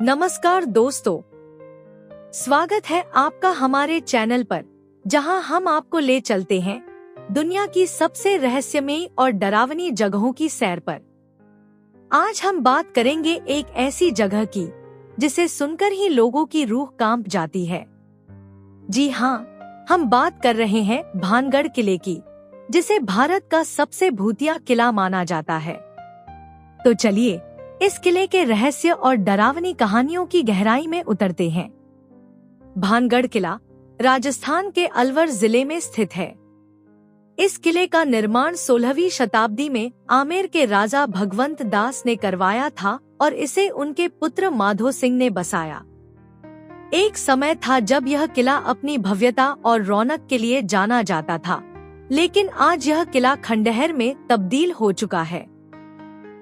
नमस्कार दोस्तों, स्वागत है आपका हमारे चैनल पर, जहां हम आपको ले चलते हैं दुनिया की सबसे रहस्यमयी और डरावनी जगहों की सैर पर। आज हम बात करेंगे एक ऐसी जगह की जिसे सुनकर ही लोगों की रूह कांप जाती है। जी हाँ, हम बात कर रहे हैं भानगढ़ किले की, जिसे भारत का सबसे भूतिया किला माना जाता है। तो चलिए इस किले के रहस्य और डरावनी कहानियों की गहराई में उतरते हैं। भानगढ़ किला राजस्थान के अलवर जिले में स्थित है। इस किले का निर्माण 16वीं शताब्दी में आमेर के राजा भगवंत दास ने करवाया था और इसे उनके पुत्र माधो सिंह ने बसाया। एक समय था जब यह किला अपनी भव्यता और रौनक के लिए जाना जाता था, लेकिन आज यह किला खंडहर में तब्दील हो चुका है।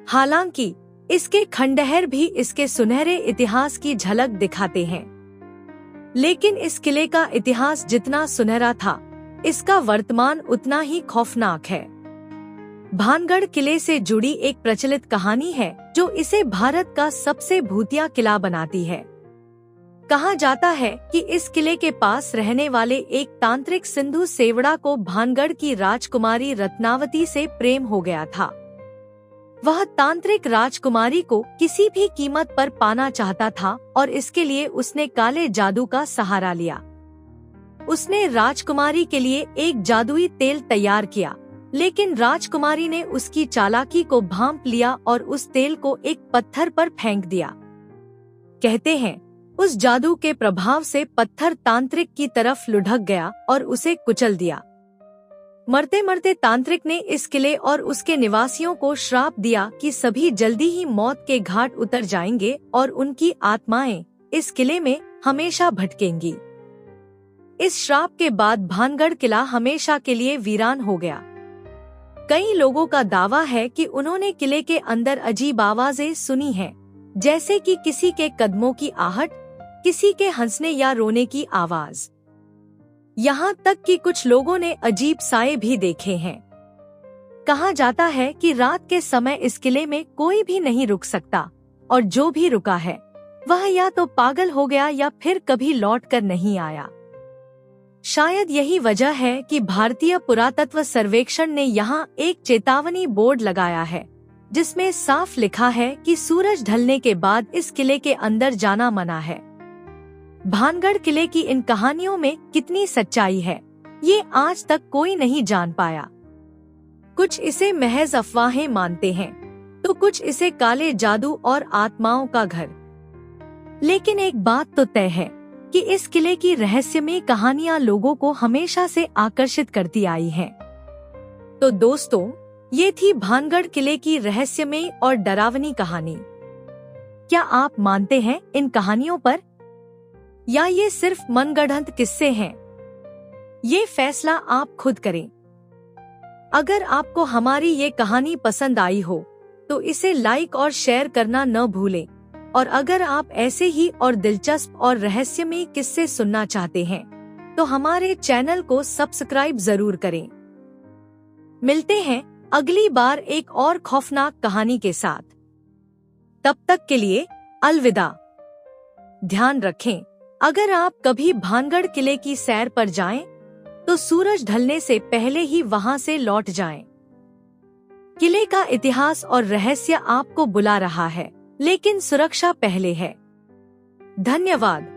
हालांकि इसके खंडहर भी इसके सुनहरे इतिहास की झलक दिखाते हैं, लेकिन इस किले का इतिहास जितना सुनहरा था, इसका वर्तमान उतना ही खौफनाक है। भानगढ़ किले से जुड़ी एक प्रचलित कहानी है जो इसे भारत का सबसे भूतिया किला बनाती है। कहा जाता है कि इस किले के पास रहने वाले एक तांत्रिक सिंधु सेवड़ा को भानगढ़ की राजकुमारी रत्नावती से प्रेम हो गया था। वह तांत्रिक राजकुमारी को किसी भी कीमत पर पाना चाहता था और इसके लिए उसने काले जादू का सहारा लिया। उसने राजकुमारी के लिए एक जादुई तेल तैयार किया, लेकिन राजकुमारी ने उसकी चालाकी को भांप लिया और उस तेल को एक पत्थर पर फेंक दिया। कहते हैं उस जादू के प्रभाव से पत्थर तांत्रिक की तरफ लुढ़क गया और उसे कुचल दिया। मरते मरते तांत्रिक ने इस किले और उसके निवासियों को श्राप दिया कि सभी जल्दी ही मौत के घाट उतर जाएंगे और उनकी आत्माएं इस किले में हमेशा भटकेंगी। इस श्राप के बाद भानगढ़ किला हमेशा के लिए वीरान हो गया। कई लोगों का दावा है कि उन्होंने किले के अंदर अजीब आवाजें सुनी हैं, जैसे कि किसी के कदमों की आहट, किसी के हंसने या रोने की आवाज। यहाँ तक कि कुछ लोगों ने अजीब साए भी देखे हैं। कहा जाता है कि रात के समय इस किले में कोई भी नहीं रुक सकता और जो भी रुका है वह या तो पागल हो गया या फिर कभी लौट कर नहीं आया। शायद यही वजह है कि भारतीय पुरातत्व सर्वेक्षण ने यहाँ एक चेतावनी बोर्ड लगाया है, जिसमें साफ लिखा है कि सूरज ढलने के बाद इस किले के अंदर जाना मना है। भानगढ़ किले की इन कहानियों में कितनी सच्चाई है, ये आज तक कोई नहीं जान पाया। कुछ इसे महज अफवाहें मानते हैं, तो कुछ इसे काले जादू और आत्माओं का घर। लेकिन एक बात तो तय है कि इस किले की रहस्यमयी कहानियां लोगों को हमेशा से आकर्षित करती आई हैं। तो दोस्तों, ये थी भानगढ़ किले की रहस्यमयी और डरावनी कहानी। क्या आप मानते हैं इन कहानियों पर, या ये सिर्फ मनगढ़ंत किस्से हैं? ये फैसला आप खुद करें। अगर आपको हमारी ये कहानी पसंद आई हो तो इसे लाइक और शेयर करना न भूलें, और अगर आप ऐसे ही और दिलचस्प और रहस्यमयी किस्से सुनना चाहते हैं तो हमारे चैनल को सब्सक्राइब जरूर करें। मिलते हैं अगली बार एक और खौफनाक कहानी के साथ। तब तक के लिए अलविदा। ध्यान रखें, अगर आप कभी भानगढ़ किले की सैर पर जाएं, तो सूरज ढलने से पहले ही वहां से लौट जाएं। किले का इतिहास और रहस्य आपको बुला रहा है, लेकिन सुरक्षा पहले है। धन्यवाद।